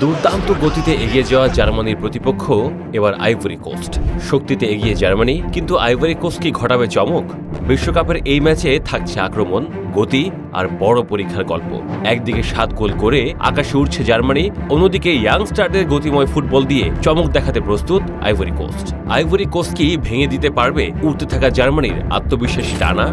দুর্দান্ত গতিতে এগিয়ে যাওয়া জার্মানির প্রতিপক্ষ এবার আইভরি কোস্ট। শক্তিতে এগিয়ে জার্মানি, কিন্তু আইভরি কোস্ট কি ঘটাবে চমক? বিশ্বকাপের এই ম্যাচে থাকছে আক্রমণ, গতি আর বড় পরীক্ষার গল্প। একদিকে 7 গোল করে আকাশে উঠছে জার্মানি, অন্যদিকে ইয়াংস্টারদের গতিময় ফুটবল দিয়ে চমক দেখাতে প্রস্তুত আইভরি কোস্ট। আইভরি কোস্ট কি ভেঙে দিতে পারবে উঠতে থাকা জার্মানির আত্মবিশ্বাসী টানা?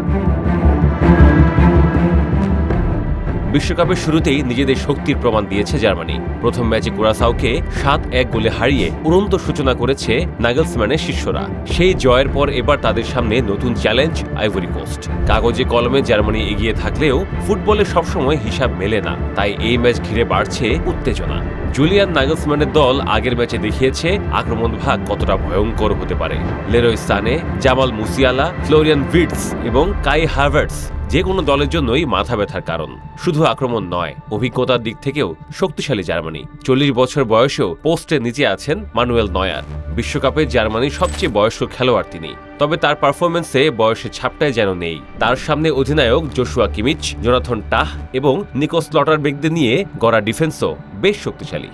বিশ্বকাপের শুরুতেই নিজেদের শক্তির প্রমাণ দিয়েছে জার্মানি। প্রথম ম্যাচে কুরাসাওকে 7-1 গোলে হারিয়ে উড়ন্ত সূচনা করেছে নাগেলসম্যানের শিষ্যরা। সেই জয়ের পর এবার তাদের সামনে নতুন চ্যালেঞ্জ আইভরি কোস্ট। কাগজে কলমে জার্মানি এগিয়ে থাকলেও ফুটবলে সবসময় হিসাব মেলে না, তাই এই ম্যাচ ঘিরে বাড়ছে উত্তেজনা। জুলিয়ান নাগেলসম্যানের দল আগের ম্যাচে দেখিয়েছে আক্রমণ ভাগ কতটা ভয়ঙ্কর হতে পারে। লেরোয় সানে, জামাল মুসিয়ালা, ফ্লোরিয়ান ভির্টস এবং কাই হাভার্টস যে কোনো দলের জন্যই মাথা ব্যথার কারণ। শুধু আক্রমণ নয়, অভিজ্ঞতার দিক থেকেও শক্তিশালী জার্মানি। 40 বছর বয়সেও পোস্টের নিচে আছেন মানুয়েল নয়ার। বিশ্বকাপে জার্মানির সবচেয়ে বয়স্ক খেলোয়াড় তিনি, তবে তার পারফরমেন্সে বয়সের ছাপটাই যেন নেই। তার সামনে অধিনায়ক জোশুয়া কিমিচ, জোনাথন টাহ এবং নিকো স্লটারবেকদের নিয়ে গড়া ডিফেন্সও বেশ শক্তিশালী।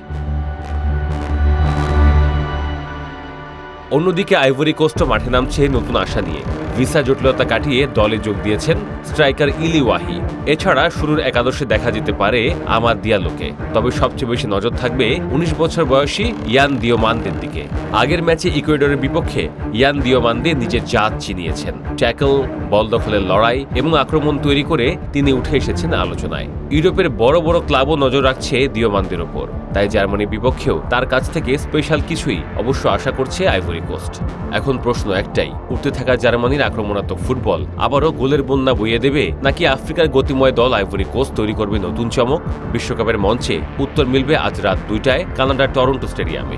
অন্যদিকে আইভরি কোস্টও মাঠে নামছে নতুন আশা নিয়ে। ভিসা জটিলতা কাটিয়ে দলে যোগ দিয়েছেন স্ট্রাইকার ইলি ওয়াহি। এছাড়া শুরুর একাদশে দেখা যেতে পারে আমাদ দিয়ালোকে, তবে সবচেয়ে বেশি নজর থাকবে 19 বছর বয়সী ইয়ান দিওমান্দের দিকে। আগের ম্যাচে ইকুয়েডরের বিপক্ষে ইয়ান দিওমান্দে নিজের জাত চিনিয়েছেন। ট্যাকল, বল দখলের লড়াই এবং আক্রমণ তৈরি করে তিনি উঠে এসেছেন আলোচনায়। ইউরোপের বড় বড় ক্লাবও নজর রাখছে দিওমান্দের ওপর, তাই জার্মানির বিপক্ষেও তার কাছ থেকে স্পেশাল কিছুই অবশ্য আশা করছে আইভরি কোস্ট। এখন প্রশ্ন একটাই, উঠতে থাকা জার্মানির আক্রমণাত্মক ফুটবল আবারও গোলের বন্যা বইয়ে দেবে, নাকি আফ্রিকার গতিময় দল আইভরি কোস্ট তৈরি করবে নতুন চমক? বিশ্বকাপের মঞ্চে উত্তর মিলবে আজ রাত 2টায় কানাডার টরন্টো স্টেডিয়ামে।